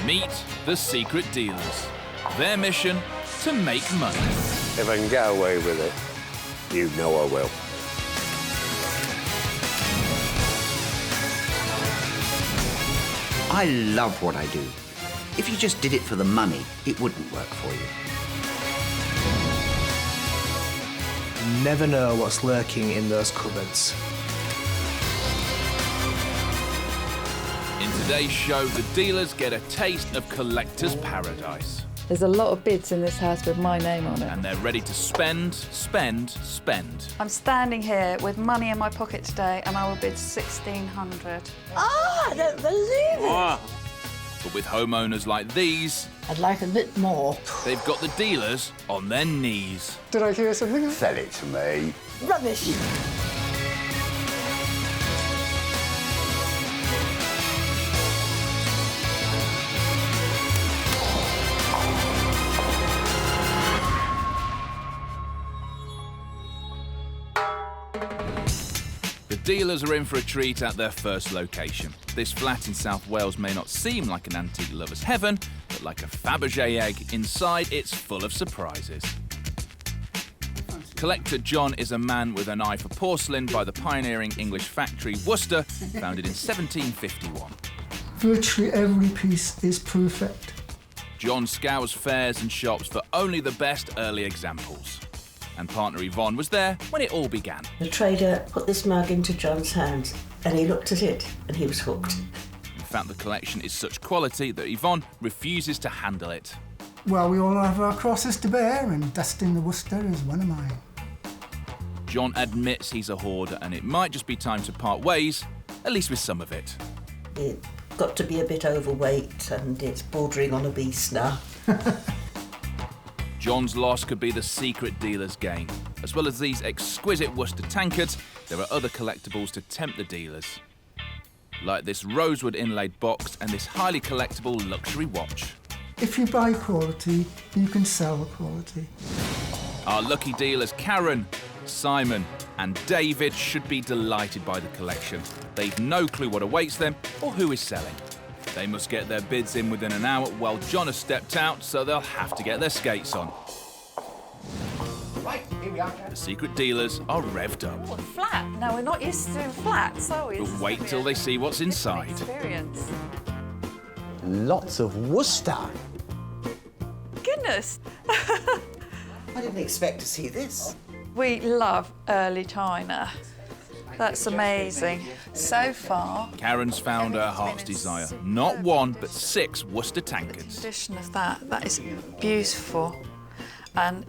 Meet the secret dealers. Their mission, to make money. If I can get away with it, you know I will. I love what I do. If you just did it for the money, it wouldn't work for you. You never know what's lurking in those cupboards. In today's show, the dealers get a taste of collector's paradise. There's a lot of bids in this house with my name on it. And they're ready to spend, spend, spend. I'm standing here with money in my pocket today and I will bid 1,600. Ah, I don't believe it. But with homeowners like these, I'd like a bit more. they've got the dealers on their knees. Did I hear something? Sell it to me. Rubbish. The dealers are in for a treat at their first location. This flat in South Wales may not seem like an antique lover's heaven, but like a Fabergé egg, inside it's full of surprises. Collector John is a man with an eye for porcelain by the pioneering English factory Worcester, founded in 1751. Virtually every piece is perfect. John scours fairs and shops for only the best early examples. And partner Yvonne was there when it all began. The trader put this mug into John's hands and he looked at it and he was hooked. In fact, the collection is such quality that Yvonne refuses to handle it. Well, we all have our crosses to bear, and dusting the Worcester is one of mine. John admits he's a hoarder and it might just be time to part ways, at least with some of it. It got to be a bit overweight and it's bordering on a beast now. John's loss could be the secret dealer's gain. As well as these exquisite Worcester Tankards, there are other collectibles to tempt the dealers. Like this rosewood inlaid box and this highly collectible luxury watch. If you buy quality, you can sell quality. Our lucky dealers Karen, Simon and David should be delighted by the collection. They've no clue what awaits them or who is selling. They must get their bids in within an hour while John has stepped out, so they'll have to get their skates on. Right, here we are. The secret dealers are revved up. What, flat? No, we're not used to doing flats, are we? But wait till they see what's inside. Experience. Lots of Worcester. Goodness. I didn't expect to see this. We love early china. That's amazing. So far, Karen's found her heart's desire. Not one, but 6 Worcester Tankards. condition of that is beautiful and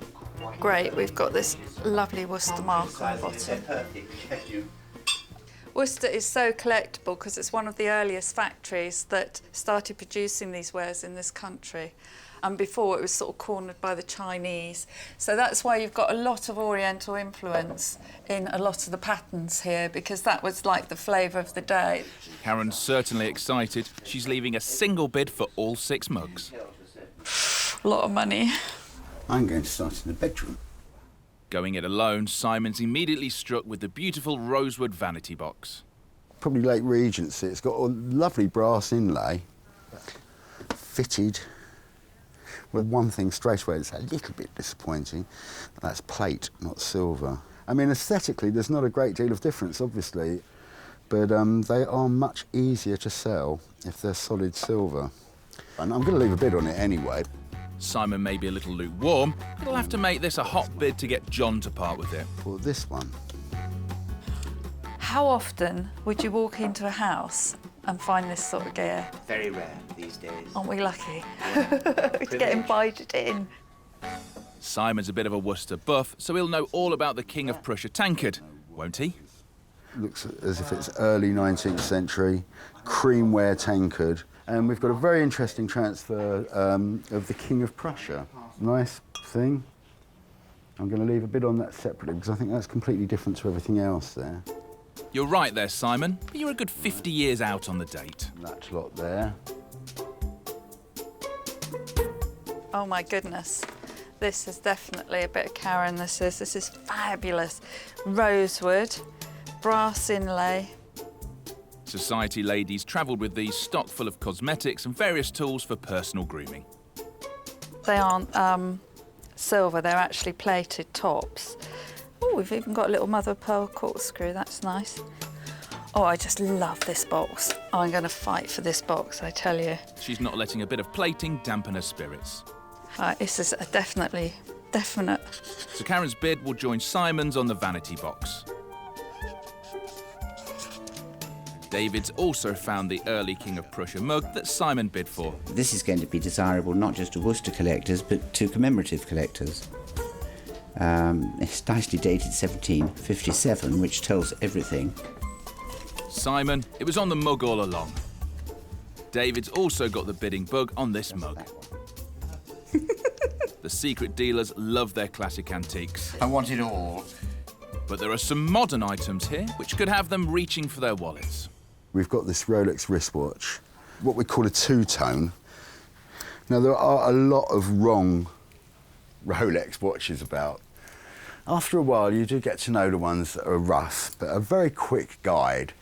great. We've got this lovely Worcester mark on the bottom. Worcester is so collectible because it's one of the earliest factories that started producing these wares in this country. And before it was sort of cornered by the Chinese. So that's why you've got a lot of Oriental influence in a lot of the patterns here, because that was like the flavour of the day. Karen's certainly excited. She's leaving a single bid for all 6 mugs. A lot of money. I'm going to start in the bedroom. Going it alone, Simon's immediately struck with the beautiful rosewood vanity box. Probably late Regency. It's got a lovely brass inlay, fitted. Well, one thing straight away that's a little bit disappointing, that's plate, not silver. I mean, aesthetically, there's not a great deal of difference, obviously, but they are much easier to sell if they're solid silver. And I'm going to leave a bid on it anyway. Simon may be a little lukewarm, but he'll have to make this a hot bid to get John to part with it. For this one. How often would you walk into a house and find this sort of gear? Very rare these days. Aren't we lucky to get invited in? Simon's a bit of a Worcester buff, so he'll know all about the King of Prussia tankard, won't he? Looks as if it's early 19th century, creamware tankard. And we've got a very interesting transfer of the King of Prussia. Nice thing. I'm going to leave a bid on that separately because I think that's completely different to everything else there. You're right there, Simon, but you're a good 50 years out on the date. That lot there. Oh my goodness. This is definitely a bit of Karen, this is fabulous. Rosewood, brass inlay. Society ladies travelled with these stocked full of cosmetics and various tools for personal grooming. They aren't silver, they're actually plated tops. Oh, we've even got a little mother of pearl corkscrew, that's nice. Oh, I just love this box. I'm going to fight for this box, I tell you. She's not letting a bit of plating dampen her spirits. This is a definite. So Karen's bid will join Simon's on the Vanity box. David's also found the early King of Prussia mug that Simon bid for. This is going to be desirable not just to Worcester collectors, but to commemorative collectors. It's nicely dated 1757, which tells everything. Simon, it was on the mug all along. David's also got the bidding bug on this mug. The secret dealers love their classic antiques. I want it all. But there are some modern items here which could have them reaching for their wallets. We've got this Rolex wristwatch, what we call a two-tone. Now, there are a lot of wrong Rolex watches about. After a while, you do get to know the ones that are rough, but a very quick guide.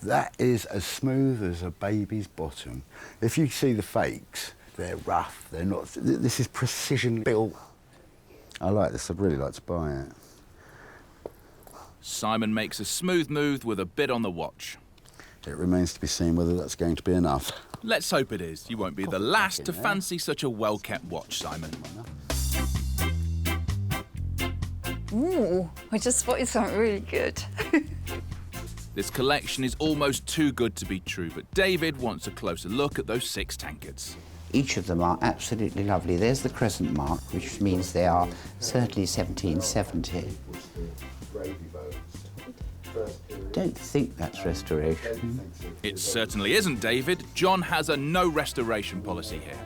That is as smooth as a baby's bottom. If you see the fakes, they're rough, they're not... This is precision built. I like this, I'd really like to buy it. Simon makes a smooth move with a bid on the watch. It remains to be seen whether that's going to be enough. Let's hope it is. You won't be the last to fancy such a well-kept watch, Simon. Ooh, I just spotted something really good. This collection is almost too good to be true, but David wants a closer look at those 6 tankards. Each of them are absolutely lovely. There's the crescent mark, which means they are certainly 1770. Don't think that's restoration. It certainly isn't, David. John has a no restoration policy here.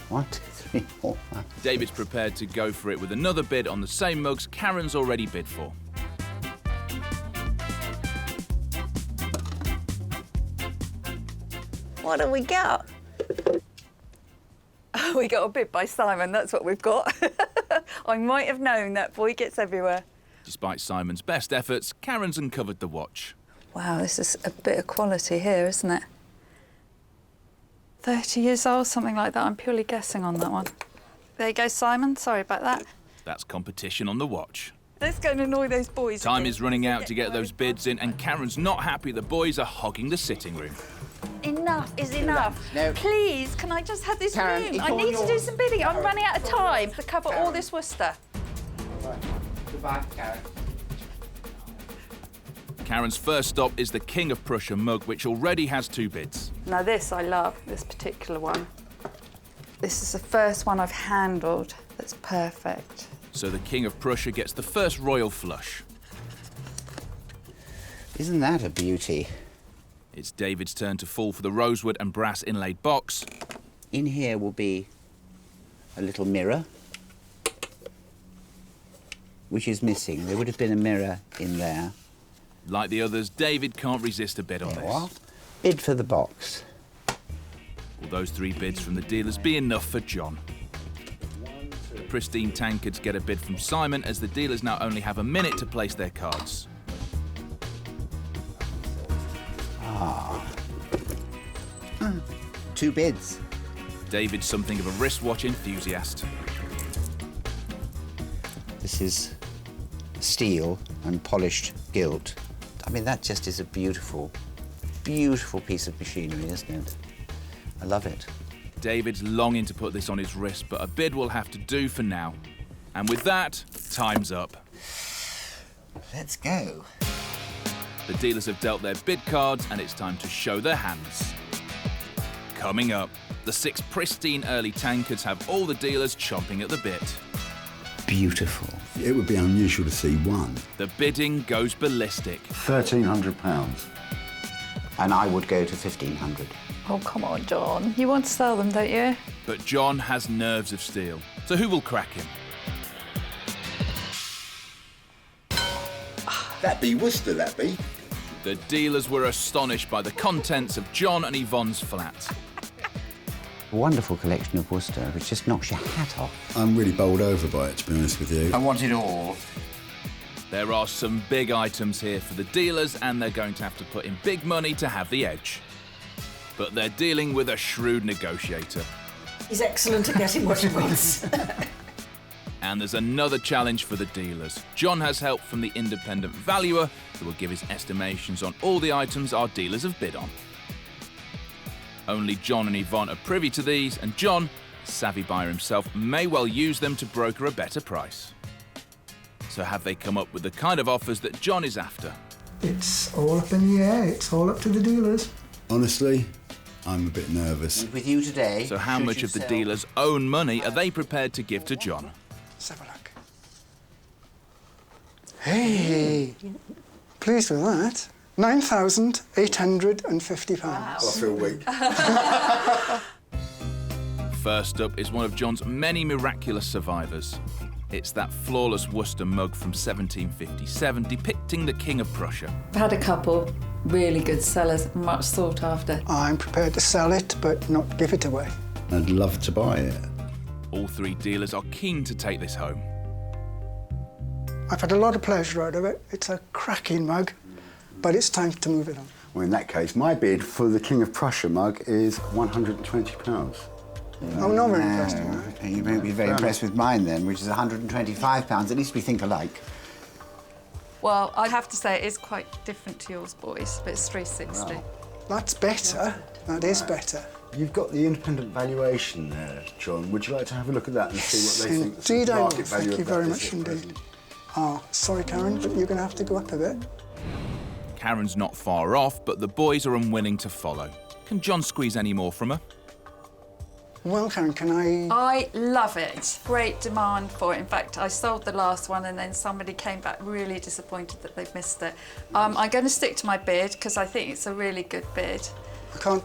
1, 2, 3, 4, 5. David's prepared to go for it with another bid on the same mugs Karen's already bid for. What do we got? We got a bid by Simon, that's what we've got. I might have known that boy gets everywhere. Despite Simon's best efforts, Karen's uncovered the watch. Wow, this is a bit of quality here, isn't it? 30 years old, something like that. I'm purely guessing on that one. There you go, Simon. Sorry about that. That's competition on the watch. Let's go and annoy those boys. Time is running out to get those bids in, and Karen's not happy the boys are hogging the sitting room. Enough is enough. No. Please, can I just have this Karen, room? it's I all need to do yours. some bidding. I'm running out of time to cover all this Worcester. Goodbye, Karen. Karen's first stop is the King of Prussia mug, which already has 2 bids. Now this I love, this particular one. This is the first one I've handled that's perfect. So the King of Prussia gets the first royal flush. Isn't that a beauty? It's David's turn to fall for the rosewood and brass inlaid box. In here will be a little mirror, which is missing. There would have been a mirror in there. Like the others, David can't resist a bid on There this. are. Bid for the box. Will those 3 bids from the dealers be enough for John? The Pristine Tankards get a bid from Simon, as the dealers now only have a minute to place their cards. 2 bids. David's something of a wristwatch enthusiast. This is steel and polished gilt. I mean, that just is a beautiful, beautiful piece of machinery, isn't it? I love it. David's longing to put this on his wrist, but a bid will have to do for now. And with that, time's up. Let's go. The dealers have dealt their bid cards, and it's time to show their hands. Coming up, the 6 pristine early tankards have all the dealers chomping at the bit. Beautiful. It would be unusual to see one. The bidding goes ballistic. £1,300. And I would go to 1,500. Oh, come on, John. You want to sell them, don't you? But John has nerves of steel, so who will crack him? That be Worcester, that be. The dealers were astonished by the contents of John and Yvonne's flat. A wonderful collection of Worcester, which just knocks your hat off. I'm really bowled over by it, to be honest with you. I want it all. There are some big items here for the dealers, and they're going to have to put in big money to have the edge. But they're dealing with a shrewd negotiator. He's excellent at getting what he wants. And there's another challenge for the dealers. John has help from the independent valuer, who will give his estimations on all the items our dealers have bid on. Only John and Yvonne are privy to these, and John, a savvy buyer himself, may well use them to broker a better price. So have they come up with the kind of offers that John is after? It's all up in the air. It's all up to the dealers. Honestly, I'm a bit nervous. And with you today... So how much of the dealers' own money are they prepared to give to John? Let's have a look. Hey! Pleased with that. £9,850. I feel weak. First up is one of John's many miraculous survivors. It's that flawless Worcester mug from 1757 depicting the King of Prussia. I've had a couple really good sellers, much sought after. I'm prepared to sell it, but not give it away. I'd love to buy it. All three dealers are keen to take this home. I've had a lot of pleasure out of it. It's a cracking mug, but it's time to move it on. Well, in that case, my bid for the King of Prussia mug is £120. Oh, not very impressed with that. You won't be very impressed with mine then, which is £125. At least we think alike. Well, I have to say it is quite different to yours, boys, but it's 360. Wow. That's better. That is better. You've got the independent valuation there, John. Would you like to have a look at that and see what they think Indeed, the I will. market value Thank you of that very is much at indeed. present? Ah, sorry, Karen, but you're going to have to go up a bit. Karen's not far off, but the boys are unwilling to follow. Can John squeeze any more from her? Well, Karen, can I... I love it. Great demand for it. In fact, I sold the last one and then somebody came back really disappointed that they've missed it. I'm going to stick to my bid because I think it's a really good bid. I can't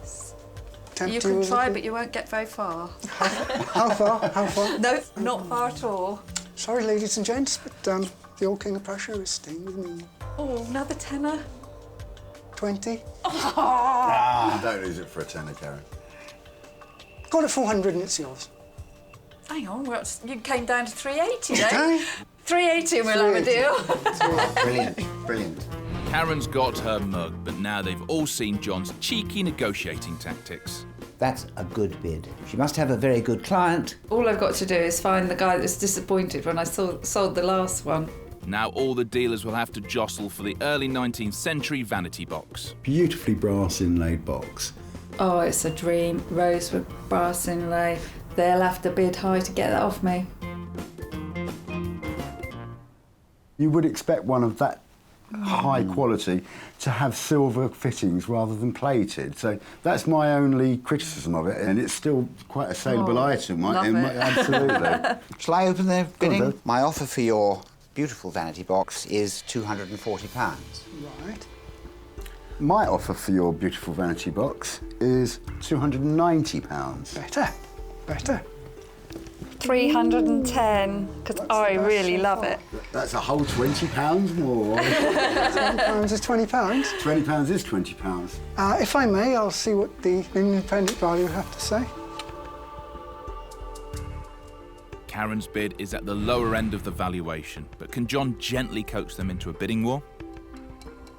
tempt You can try, but you won't get very far. How far? How far? No, not far at all. Sorry, ladies and gents, but the old King of Prussia is staying with me. Oh, another tenner. 20. Don't lose it for a tenner, Karen. Got it 400 and it's yours. Hang on, you came down to 380 then. Okay. 380 and we'll have a deal. Brilliant, brilliant. Karen's got her mug, but now they've all seen John's cheeky negotiating tactics. That's a good bid. She must have a very good client. All I've got to do is find the guy that was disappointed when I sold the last one. Now all the dealers will have to jostle for the early 19th century Vanity box. Beautifully brass inlaid box. Oh, it's a dream. Rosewood, brass inlay. They'll have to bid high to get that off me. You would expect one of that high quality to have silver fittings rather than plated. So that's my only criticism of it, and it's still quite a saleable item. love it. Absolutely. Shall I open the bidding? Dave. My offer for your beautiful vanity box is £240. Right. My offer for your beautiful vanity box is £290. Better. Better. 310, because I really love it. That's a whole £20 more. £20 is £20. £20 is £20. If I may, I'll see what the independent value would have to say. Karen's bid is at the lower end of the valuation, but can John gently coax them into a bidding war?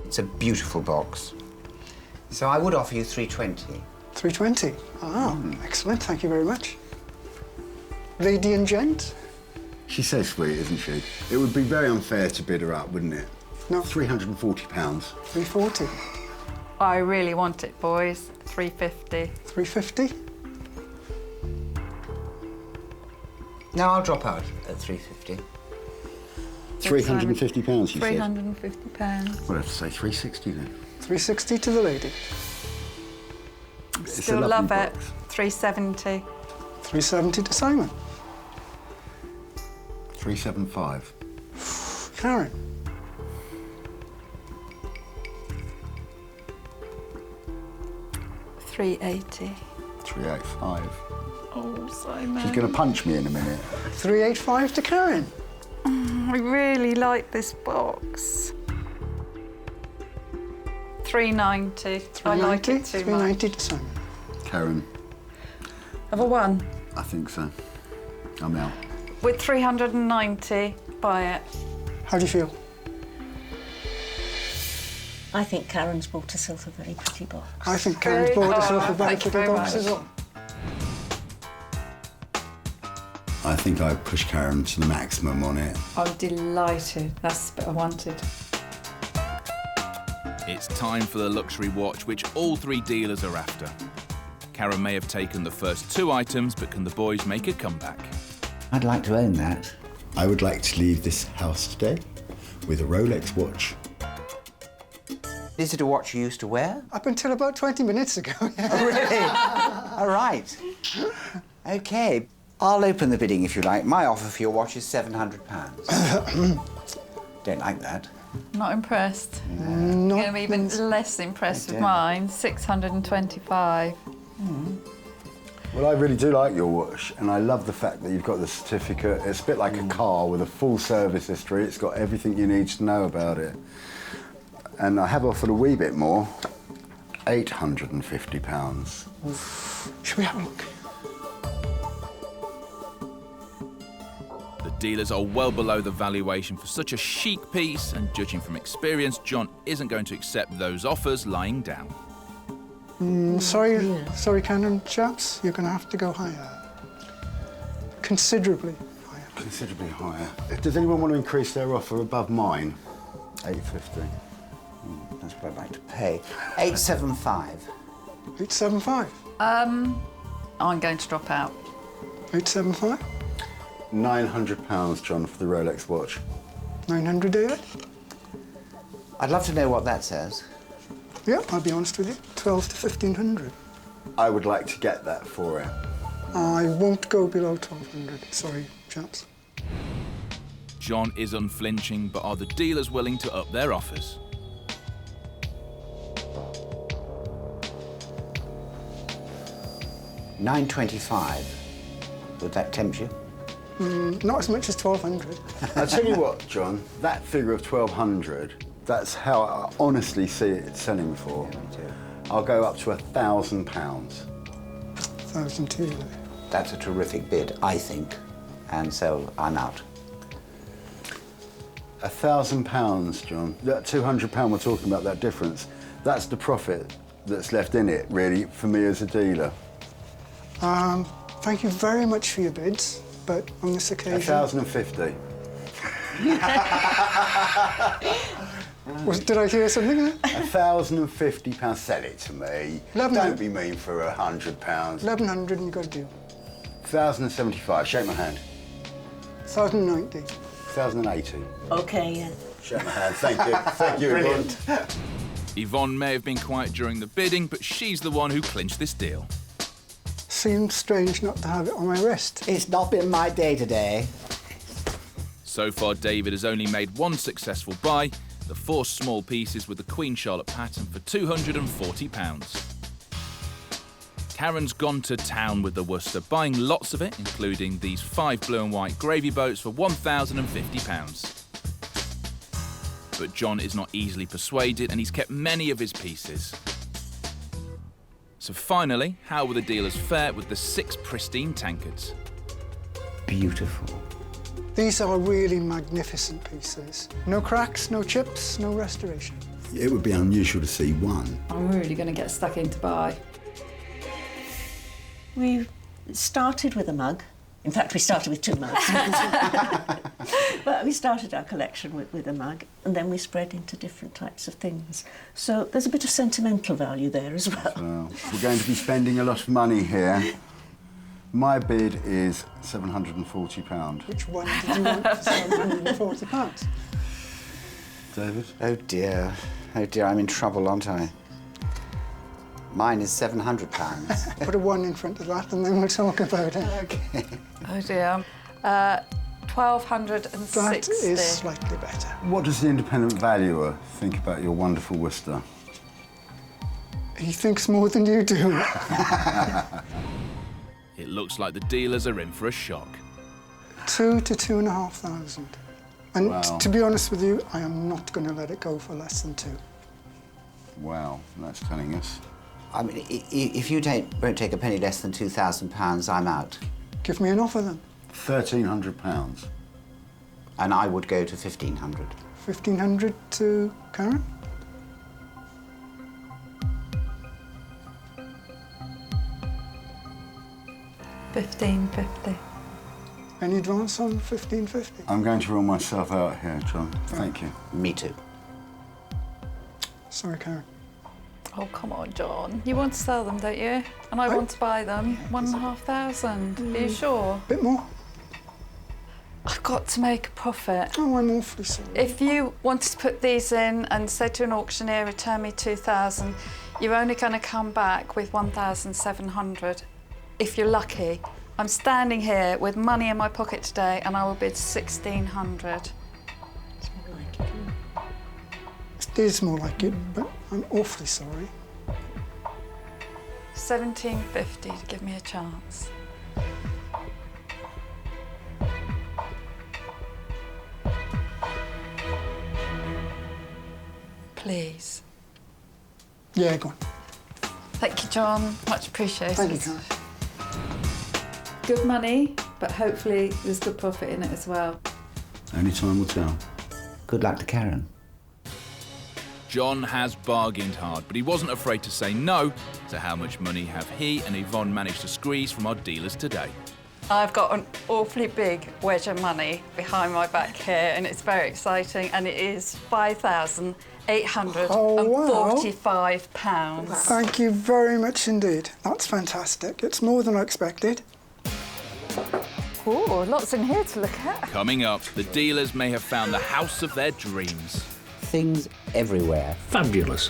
It's a beautiful box. So I would offer you £320. £320. Ah, excellent. Thank you very much. Lady and gent? She's so sweet, isn't she? It would be very unfair to bid her up, wouldn't it? No. £340. £340. I really want it, boys. 350. £350. No, I'll drop out at £350. £350, she said. £350. Well, I have to say 360 then. £360 to the lady. It's a Still lovely love it. box. 370. £370 to Simon. 375. Karen. £380. 385. Oh, Simon. She's going to punch me in a minute. £385 to Karen. I really like this box. £390. I like it too much. £390 to Simon. Karen, Have a one. I think so. I'm out. With 390, buy it. How do you feel? I think Karen's bought herself a very pretty box. I think Karen's bought herself a very thank you pretty very box much. as well. I think I pushed Karen to the maximum on it. I'm delighted. That's the bit I wanted. It's time for the luxury watch, which all three dealers are after. Karen may have taken the first two items, but can the boys make a comeback? I'd like to own that. I would like to leave this house today with a Rolex watch. Is it a watch you used to wear? Up until about 20 minutes ago. Oh, really? All right. OK. I'll open the bidding if you like. My offer for your watch is £700. Don't like that. Not impressed. Not I'm even less impressed with mine. 625. Well, I really do like your watch, and I love the fact that you've got the certificate. It's a bit like a car with a full service history. It's got everything you need to know about it. And I have offered a wee bit more, £850. Should we have a look? The dealers are well below the valuation for such a chic piece, and judging from experience, John isn't going to accept those offers lying down. Sorry, Canon chaps, you're going to have to go higher. Considerably higher. Considerably higher. Does anyone want to increase their offer above mine? £850. That's what I'd like to pay. 875. 875. I'm going to drop out. 875. £900, John, for the Rolex watch. 900, David? I'd love to know what that says. Yeah, I'll be honest with you. 12 to 1500. I would like to get that for it. I won't go below 1200. Sorry, chaps. John is unflinching, but are the dealers willing to up their offers? £925. Would that tempt you? Not as much as 1200. I'll tell you what, John, that figure of 1200, that's how I honestly see it selling for. Yeah, me too. I'll go up to £1,000. 1002. That's a terrific bid, I think. And so I'm out. £1,000, John. That £200 we're talking about, that difference, that's the profit that's left in it, really, for me as a dealer. Thank you very much for your bids, but on this occasion... 1,050. Did I hear something there? £1,050. Sell it to me. Don't be mean for £100. 1100 and you got a deal. 1,075. Shake my hand. 1090. 1,080. OK, yeah. Shake my hand. Thank you. Thank you, Yvonne. Yvonne may have been quiet during the bidding, but she's the one who clinched this deal. Seems strange not to have it on my wrist. It's not been my day today. So far, David has only made one successful buy, the 4 small pieces with the Queen Charlotte pattern for £240. Karen's gone to town with the Worcester, buying lots of it, including these 5 blue and white gravy boats for £1,050. But John is not easily persuaded, and he's kept many of his pieces. So finally, how will the dealers fare with the 6 pristine tankards? Beautiful. These are really magnificent pieces. No cracks, no chips, no restoration. It would be unusual to see one. I'm really going to get stuck in to buy. We started with a mug. In fact, we started with 2 mugs. But we started our collection with a mug, and then we spread into different types of things. So there's a bit of sentimental value there as well. Well, we're going to be spending a lot of money here. My bid is £740. Which one did you want for £740? David? Oh dear, I'm in trouble, aren't I? Mine is £700. Put a 1 in front of that and then we'll talk about it. Okay. Oh dear. 1,260. That is slightly better. What does the independent valuer think about your wonderful Worcester? He thinks more than you do. It looks like the dealers are in for a shock. 2 to 2,500. And Wow. to be honest with you, I am not going to let it go for less than 2. Wow, that's telling us. I mean, if you won't take a penny less than £2,000, I'm out. Give me an offer then. £1,300. And I would go to 1,500. 1,500 to Karen? 15.50. Any advance on 15.50? I'm going to rule myself out here, John. Thank you. Me too. Sorry, Karen. Oh, come on, John. You want to sell them, don't you? And I want to buy them. 1,500. Are you sure? Bit more. I've got to make a profit. Oh, I'm awfully sorry. If you wanted to put these in and say to an auctioneer, return me 2,000, you're only going to come back with 1,700. If you're lucky. I'm standing here with money in my pocket today and I will bid 1,600. It is more like it, but I'm awfully sorry. 1,750 to give me a chance. Please. Yeah, go on. Thank you, John. Much appreciated. Thank you, Karen. Good money, but hopefully there's good profit in it as well. Only time will tell. Good luck to Karen. John has bargained hard, but he wasn't afraid to say no. So how much money have he and Yvonne managed to squeeze from our dealers today? I've got an awfully big wedge of money behind my back here, and it's very exciting, and it is £5,845. Thank you very much indeed. That's fantastic. It's more than I expected. Oh, lots in here to look at. Coming up, the dealers may have found the house of their dreams. Things everywhere. Fabulous.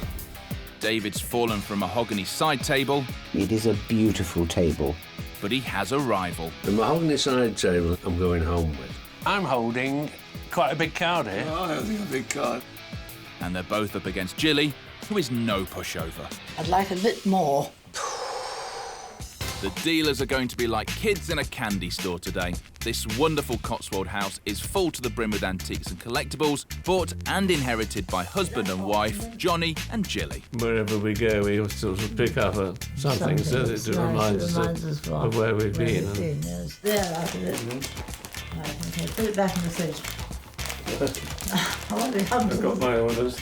David's fallen from a mahogany side table. It is a beautiful table. But he has a rival. The mahogany side table I'm going home with. I'm holding quite a big card here. Oh, I think a big card. And they're both up against Jilly, who is no pushover. I'd like a bit more. The dealers are going to be like kids in a candy store today. This wonderful Cotswold house is full to the brim with antiques and collectibles, bought and inherited by husband and wife, Johnny and Jilly. Wherever we go, we sort of pick up something so that it reminds us of where we've been. Yes. There, out of it. Right, okay, put it back in the fridge. I've got my orders.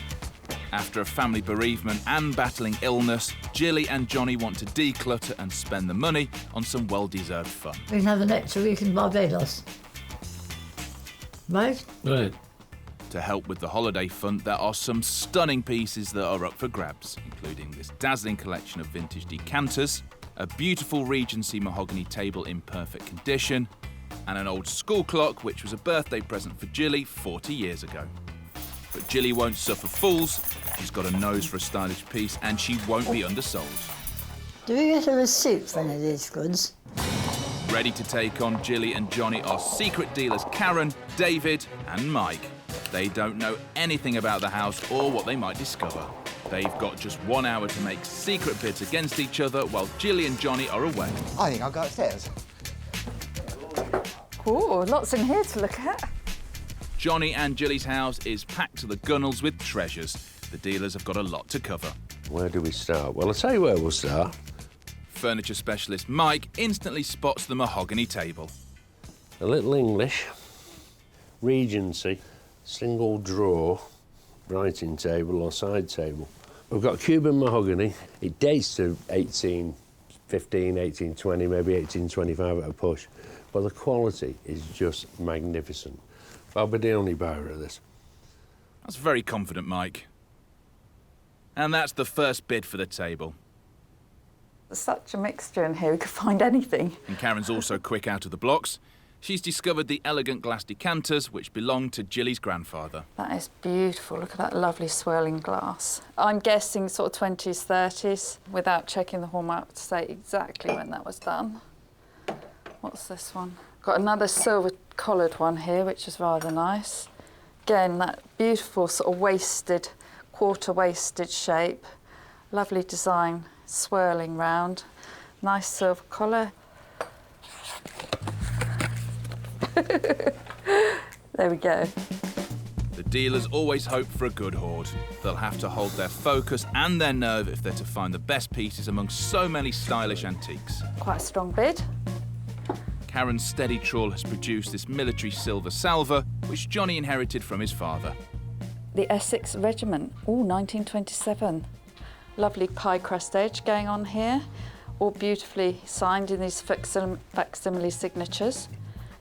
After a family bereavement and battling illness, Jilly and Johnny want to declutter and spend the money on some well-deserved fun. We can have an extra week in Barbados. Right? Right. To help with the holiday fund, there are some stunning pieces that are up for grabs, including this dazzling collection of vintage decanters, a beautiful Regency mahogany table in perfect condition, and an old school clock which was a birthday present for Jilly 40 years ago. But Jilly won't suffer fools. She's got a nose for a stylish piece and she won't be undersold. Do we get a receipt for any of these goods? Ready to take on Jilly and Johnny are secret dealers Karen, David and Mike. They don't know anything about the house or what they might discover. They've got just 1 hour to make secret bids against each other while Jilly and Johnny are away. I think I'll go upstairs. Oh, lots in here to look at. Johnny and Jilly's house is packed to the gunnels with treasures. The dealers have got a lot to cover. Where do we start? Well, I'll tell you where we'll start. Furniture specialist Mike instantly spots the mahogany table. A little English, Regency, single drawer, writing table or side table. We've got Cuban mahogany. It dates to 1815, 1820, maybe 1825 at a push. But the quality is just magnificent. I'll be the only buyer of this. That's very confident, Mike. And that's the first bid for the table. There's such a mixture in here, we could find anything. And Karen's also quick out of the blocks. She's discovered the elegant glass decanters, which belonged to Jilly's grandfather. That is beautiful. Look at that lovely swirling glass. I'm guessing sort of 20s, 30s, without checking the hallmark to say exactly when that was done. What's this one? Got another silver-collared one here, which is rather nice. Again, that beautiful sort of waisted, quarter-waisted shape. Lovely design, swirling round. Nice silver collar. There we go. The dealers always hope for a good hoard. They'll have to hold their focus and their nerve if they're to find the best pieces among so many stylish antiques. Quite a strong bid. Karen's steady trawl has produced this military silver Salva, which Johnny inherited from his father. The Essex Regiment, 1927. Lovely pie crust edge going on here. all beautifully signed in these facsimile signatures.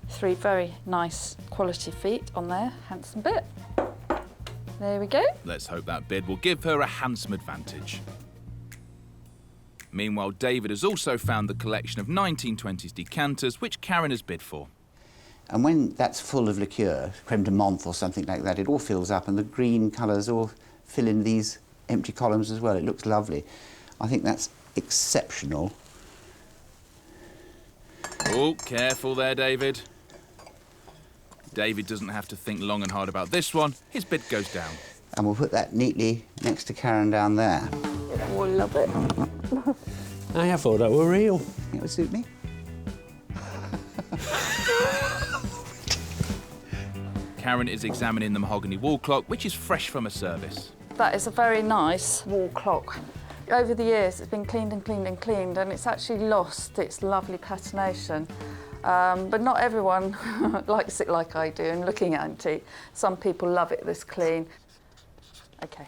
3 very nice quality feet on there, handsome bit. There we go. Let's hope that bid will give her a handsome advantage. Meanwhile, David has also found the collection of 1920s decanters, which Karen has bid for. And when that's full of liqueur, creme de menthe or something like that, it all fills up and the green colours all fill in these empty columns as well. It looks lovely. I think that's exceptional. Oh, careful there, David. David doesn't have to think long and hard about this one. His bid goes down. And we'll put that neatly next to Karen down there. Oh, love it. I thought that were real. It would suit me. Karen is examining the mahogany wall clock, which is fresh from a service. That is a very nice wall clock. Over the years, it's been cleaned and cleaned and cleaned, and it's actually lost its lovely patination. But not everyone likes it like I do, and looking antique. Some people love it this clean. OK.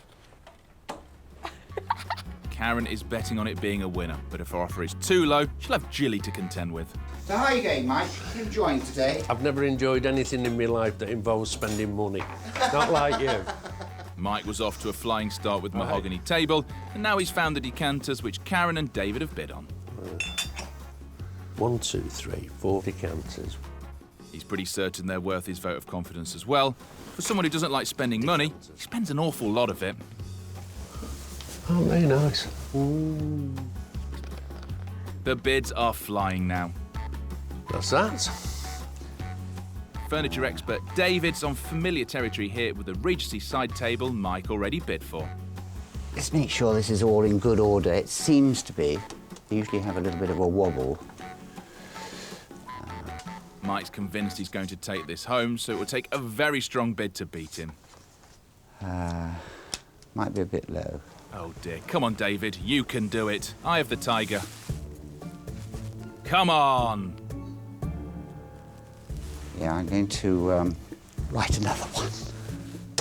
Karen is betting on it being a winner, but if her offer is too low, she'll have Jilly to contend with. So how are you going, Mike? You enjoying today? I've never enjoyed anything in my life that involves spending money. Not like you. Mike was off to a flying start with mahogany table, and now he's found the decanters which Karen and David have bid on. 1, 2, 3, 4 decanters. He's pretty certain they're worth his vote of confidence as well. For someone who doesn't like spending money, he spends an awful lot of it. Aren't they nice? The bids are flying now. That's that. Furniture expert David's on familiar territory here with the Regency side table Mike already bid for. Let's make sure this is all in good order. It seems to be. They usually have a little bit of a wobble. Mike's convinced he's going to take this home, so it will take a very strong bid to beat him. Might be a bit low. Oh dear, come on David, you can do it. Eye of the tiger. Come on! Yeah, I'm going to write another one.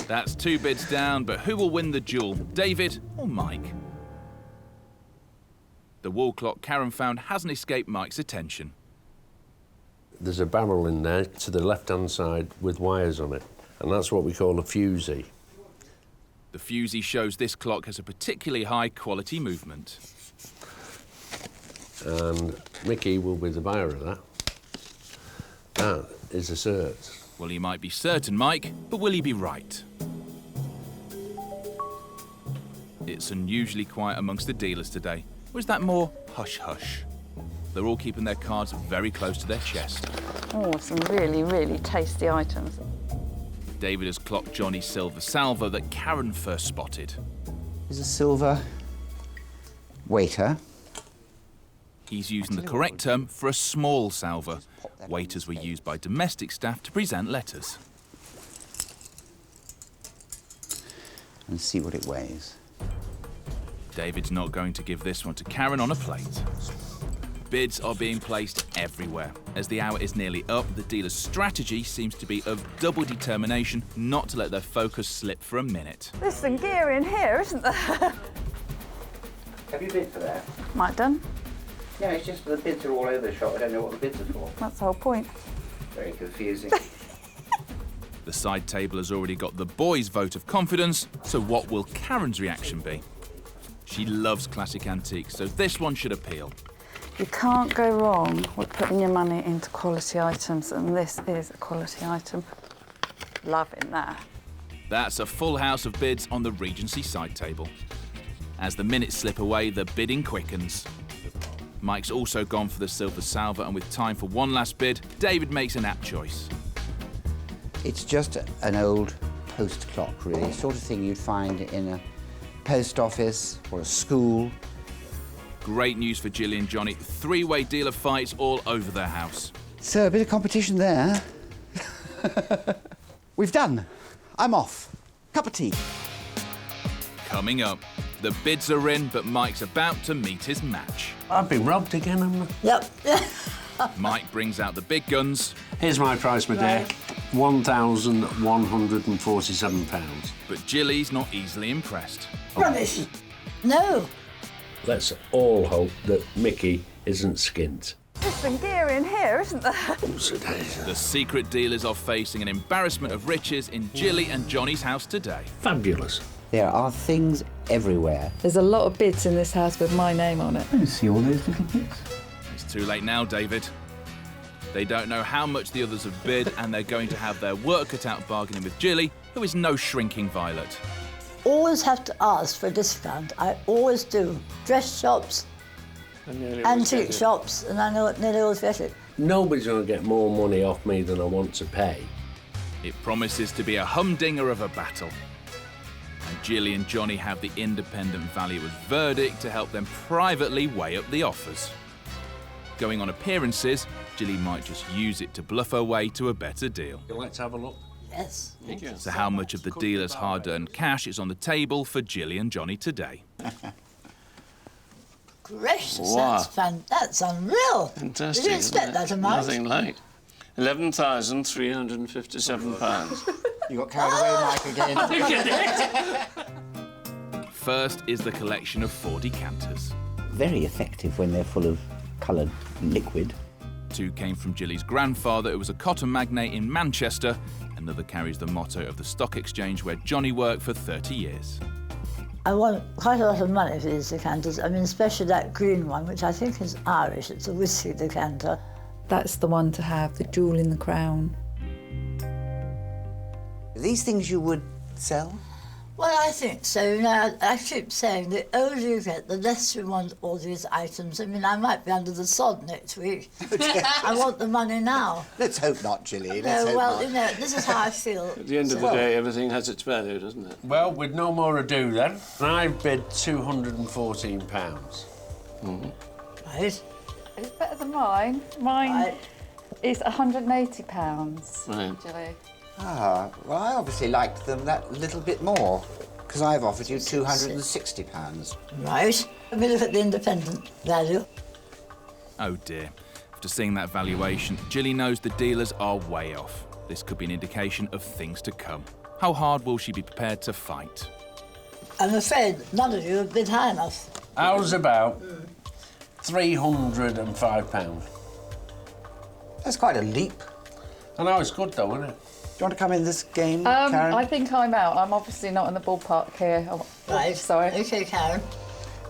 That's 2 bids down, but who will win the duel, David or Mike? The wall clock Karen found hasn't escaped Mike's attention. There's a barrel in there to the left-hand side with wires on it, and that's what we call a fusee. The fusee shows this clock has a particularly high quality movement. And Mickey will be the buyer of that. That is a cert. Well, he might be certain, Mike, but will he be right? It's unusually quiet amongst the dealers today. Or is that more hush-hush? They're all keeping their cards very close to their chest. Oh, some really, really tasty items. David has clocked Johnny's silver Salva that Karen first spotted. There's a silver waiter. He's using the correct term for a small salver. Waiters were used by domestic staff to present letters. And see what it weighs. David's not going to give this one to Karen on a plate. Bids are being placed everywhere. As the hour is nearly up, the dealer's strategy seems to be of double determination not to let their focus slip for a minute. There's some gear in here, isn't there? Have you bid for that? Might done. No, it's just the bids are all over the shop. I don't know what the bids are for. That's the whole point. Very confusing. The side table has already got the boys' vote of confidence, so what will Karen's reaction be? She loves classic antiques, so this one should appeal. You can't go wrong with putting your money into quality items, and this is a quality item. Loving that. That's a full house of bids on the Regency side table. As the minutes slip away, the bidding quickens. Mike's also gone for the silver Salva, and with time for one last bid, David makes an apt choice. It's just an old post clock, really, sort of thing you'd find in a post office or a school. Great news for Gilly and Johnny. Three-way dealer fights all over their house. So, a bit of competition there. We've done. I'm off. Cup of tea. Coming up, the bids are in, but Mike's about to meet his match. I've been robbed again, haven't I? Yep. Mike brings out the big guns. Here's my price, my dear. £1,147. But Gilly's not easily impressed. Rubbish. No. Let's all hope that Mickey isn't skint. There's some gear in here, isn't there? The secret dealers are facing an embarrassment of riches in Jilly and Johnny's house today. Fabulous. There are things everywhere. There's a lot of bids in this house with my name on it. I see all those little bits. It's too late now, David. They don't know how much the others have bid, and they're going to have their work cut out bargaining with Jilly, who is no shrinking violet. Always have to ask for a discount. I always do. Dress shops, antique shops, and I nearly always get it. Nobody's going to get more money off me than I want to pay. It promises to be a humdinger of a battle. And Jilly and Johnny have the independent valuer's verdict to help them privately weigh up the offers. Going on appearances, Jilly might just use it to bluff her way to a better deal. Let's have a look. Yes. So how much of the dealer's hard-earned cash is on the table for Jilly and Johnny today? Gracious, Wow. that's unreal. Fantastic. Did you expect that amount? Nothing like. £11,357. You got carried away, Mike, again. First is the collection of 4 decanters. Very effective when they're full of coloured liquid. 2 came from Jilly's grandfather, who was a cotton magnate in Manchester. Another carries the motto of the stock exchange where Johnny worked for 30 years. I want quite a lot of money for these decanters. I mean, especially that green one, which I think is Irish. It's a whiskey decanter. That's the one to have, the jewel in the crown. Are these things you would sell? Well, I think so. You know, I keep saying the older you get, the less you want all these items. I mean, I might be under the sod next week. I want the money now. Let's hope not, Jilly. No, well, you know, this is how I feel. At the end of the day, everything has its value, doesn't it? Well, with no more ado then, I bid £214. Right. It's better than mine. Mine is £180. Right. Jilly. Ah, well, I obviously liked them that little bit more, because I've offered you £260. Right. Let me look at the independent value. Oh dear. After seeing that valuation, Jilly knows the dealers are way off. This could be an indication of things to come. How hard will she be prepared to fight? I'm afraid none of you have bid high enough. Ours about £305. That's quite a leap. I know, it's good though, isn't it? Do you want to come in this game, Karen? I think I'm out. I'm obviously not in the ballpark here. Oh, Right. sorry. OK, Karen.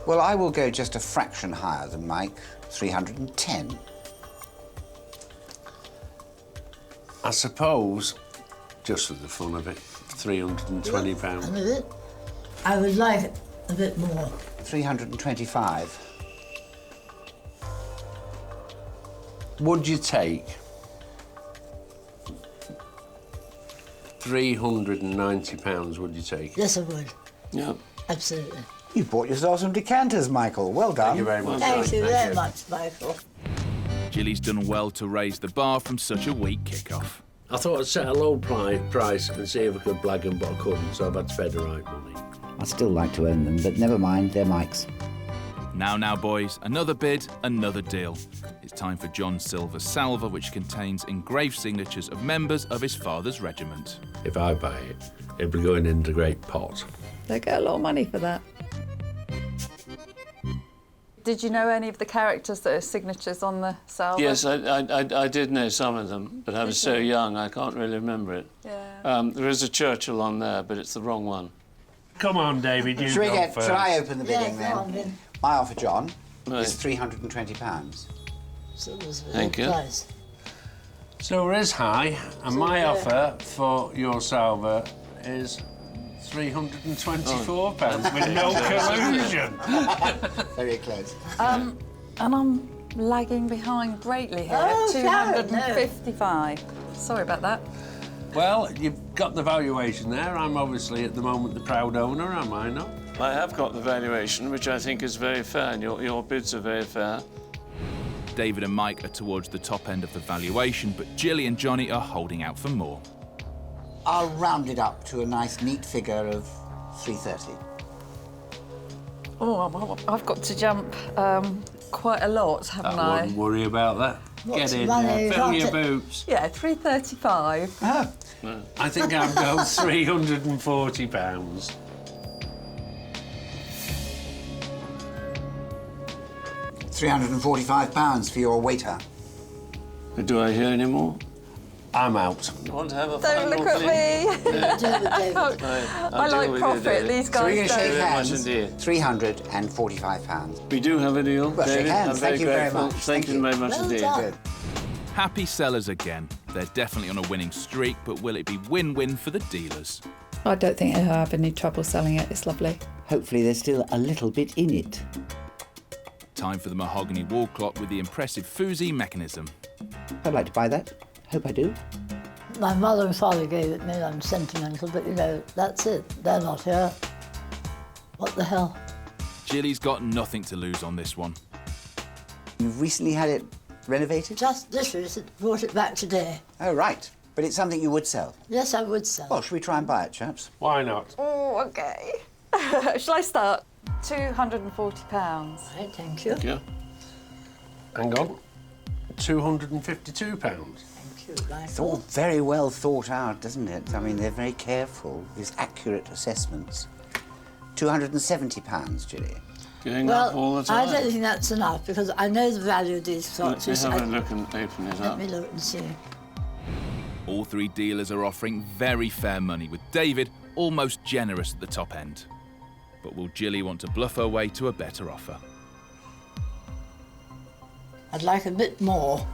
Well, I will go just a fraction higher than Mike, 310. I suppose, just for the fun of it, £320. And a bit. I would like it a bit more. 325. Would you take £390, would you take it? Yes, I would. Yeah. Absolutely. You bought yourself some decanters, Michael. Well done. Thank you very much. Thank you very much, Michael. Jilly's done well to raise the bar from such a weak kick-off. I thought I'd set a low price and see if I could blag them, but I couldn't, so I've had to pay the right money. I'd still like to own them, but never mind, they're Mike's. Now, boys, another bid, another deal. It's time for John Silver's Salva, which contains engraved signatures of members of his father's regiment. If I buy it, it'll be going in the great pot. They get a lot of money for that. Did you know any of the characters that are signatures on the Salva? Yes, I did know some of them, but I was so young I can't really remember it. Yeah. There is a Churchill on there, but it's the wrong one. Come on, David, you Shall go first. I open the bidding Yeah, go on, then? then. My offer, John, Right. is £320. So it was a Thank good you. price. So it is high, and my offer for your Salva is £324 with no collusion. Very close. And I'm lagging behind greatly here Oh, at Karen, no. 255. Sorry about that. Well, you've got the valuation there. I'm obviously at the moment the proud owner, am I not? I have got the valuation, which I think is very fair, and your bids are very fair. David and Mike are towards the top end of the valuation, but Jilly and Johnny are holding out for more. I'll round it up to a nice, neat figure of 330. Oh, I've got to jump quite a lot, haven't I I? wouldn't worry about that. What's Get in money? there, fill Can't your it- boots. Yeah, 335. Ah, I think I'll go £340. £345 for your waiter. Do I hear any more? I'm out. You want to have a Don't look at me. I like profit. These So we're going guys to shake don't. hands. indeed. £345. We do have a deal. Well, shake David, hands. I'm very Thank you very grateful. much. Thank you very much Well indeed. done. Happy sellers again. They're definitely on a winning streak, but will it be win-win for the dealers? I don't think he'll have any trouble selling it. It's lovely. Hopefully there's still a little bit in it. Time for the mahogany wall clock with the impressive fusee mechanism. I'd like to buy that. Hope I do. My mother and father gave it me, I'm sentimental, but you know, that's it. They're not here. What the hell? Jilly's got nothing to lose on this one. You've recently had it renovated? Just literally brought it back today. Oh, right. But it's something you would sell? Yes, I would sell. Well, should we try and buy it, chaps? Why not? Oh, OK. Shall I start? £240. Right, thank you. Yeah. Hang on. £252. Thank you, It's all very well thought out, doesn't it? I mean, they're very careful with accurate assessments. £270, Jilly. Going up all Well, the I time. don't think that's enough because I know the value of these Let me clocks. have a look and open it Let up. me look and see. All three dealers are offering very fair money, with David almost generous at the top end. But will Jilly want to bluff her way to a better offer? I'd like a bit more.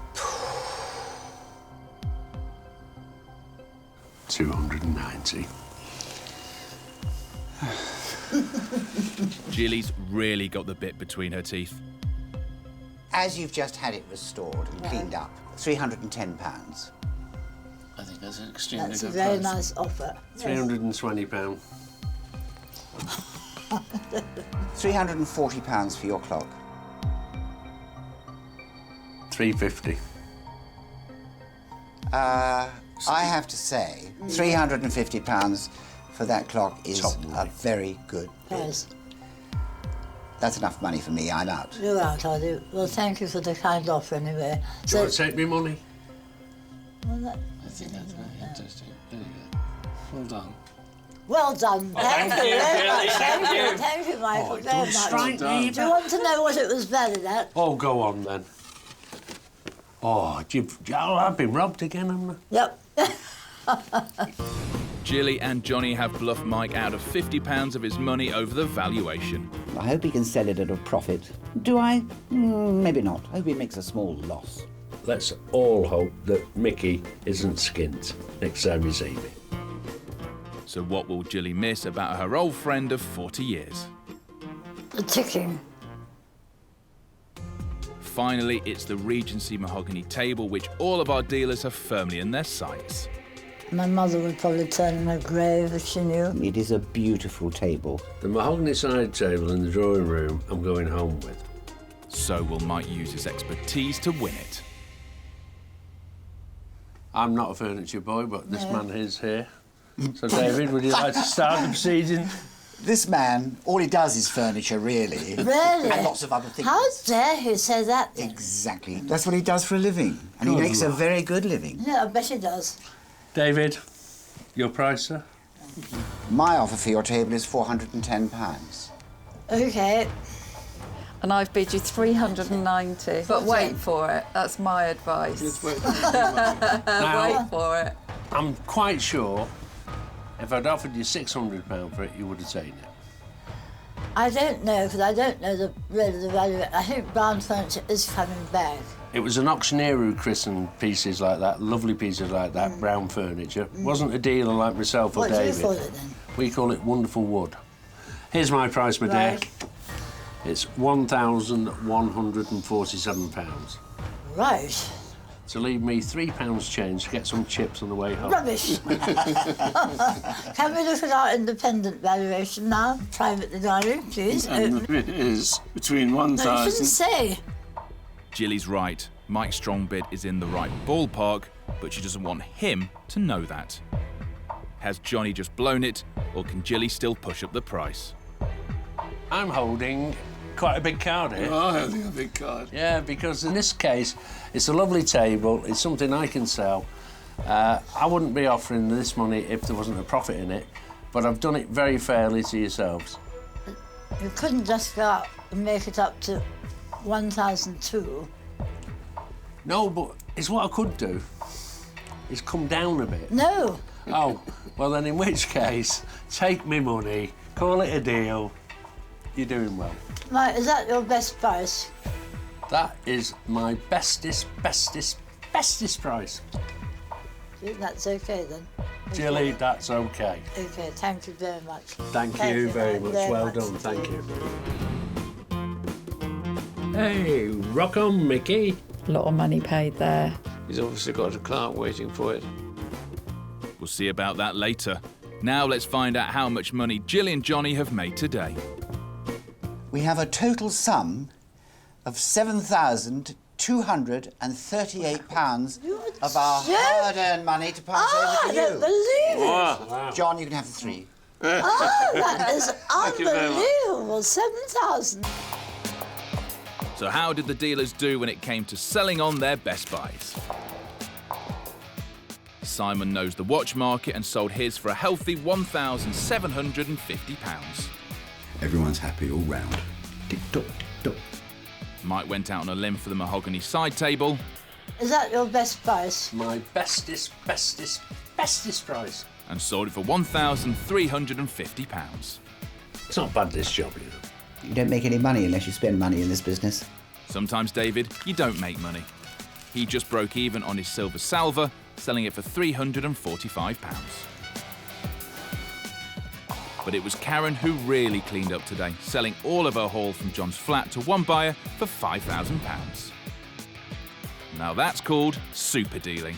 290. Jilly's really got the bit between her teeth. As you've just had it restored and cleaned up, £310. I think that's an extremely That's a good very price. nice offer. £320. £340 for your clock. 350. I have to say, £350 for that clock is Top a money. very good bid. Yes. That's enough money for me, I'm out. You're out, are you? Well, thank you for the kind offer anyway. Do you want to take me money? Well, that- I think that's very interesting. There you go. Well done. well done. Thank you very much. Thank you. you. Thank you, Michael, Oh, very don't much. strike Well me. Do you want to know what it was valued at? Oh, go on then. Oh, I've been robbed again, haven't I? Yep. Jilly and Johnny have bluffed Mike out of £50 of his money over the valuation. I hope he can sell it at a profit. Do I? Maybe not. I hope he makes a small loss. Let's all hope that Mickey isn't skint next time you see me. So what will Jilly miss about her old friend of 40 years? The ticking. Finally, it's the Regency mahogany table, which all of our dealers have firmly in their sights. My mother would probably turn in her grave if she knew. It is a beautiful table. The mahogany side table in the drawing room I'm going home with. So will Mike use his expertise to win it? I'm not a furniture boy, but this man is here. So, David, would you like to start the proceeding? This man, all he does is furniture, really. Really? And lots of other things. How dare he say that? Then? Exactly. That's what he does for a living. And he makes a very good living. Yeah, I bet he does. David, your price, sir? My offer for your table is £410. OK. And I've bid you 390. But wait for it. That's my advice. Just wait. Wait for it. I'm quite sure if I'd offered you £600 for it, you would have taken it. I don't know, because I don't know really the value of it. I think brown furniture is coming back. It was an auctioneer who christened pieces like that, lovely pieces like that, brown furniture. Wasn't a dealer like myself or What do David. you call it then? We call it wonderful wood. Here's my price, my Right. dear. It's £1,147. Right. To leave me £3 change to get some chips on the way home. Rubbish. Can we look at our independent valuation now? Privately, darling, please. And Open the it. bid is between No, you shouldn't 1,000. say. Jilly's right. Mike's strong bid is in the right ballpark, but she doesn't want him to know that. Has Johnny just blown it, or can Jilly still push up the price? I'm holding quite a big card here. You are holding a big card. Yeah, because in this case, it's a lovely table. It's something I can sell. I wouldn't be offering this money if there wasn't a profit in it, but I've done it very fairly to yourselves. You couldn't just go out and make it up to 1,002. No, but it's what I could do. Is come down a bit. No. Oh, well then in which case, take me money, call it a deal. You're doing well. Right, is that your best price? That is my bestest price. That's okay then. Jilly, that's okay. Okay, thank you very much. Thank you very much. Well done, thank you. Hey, rock on, Mickey. A lot of money paid there. He's obviously got a client waiting for it. We'll see about that later. Now let's find out how much money Jill and Johnny have made today. We have a total sum of £7,238 of our hard-earned money to pass over to I don't you. believe it. Wow. John, you can have the 3. Oh, that is you very much. unbelievable. 7,000. So how did the dealers do when it came to selling on their best buys? Simon knows the watch market and sold his for a healthy £1,750. Everyone's happy all round. Tick-tock, tick-tock. Mike went out on a limb for the mahogany side table. Is that your best price? My bestest price. And sold it for £1,350. It's not bad, this job, you know. You don't make any money unless you spend money in this business. Sometimes, David, you don't make money. He just broke even on his silver Salva, selling it for £345. But it was Karen who really cleaned up today, selling all of her haul from John's flat to one buyer for £5,000. Now that's called super dealing.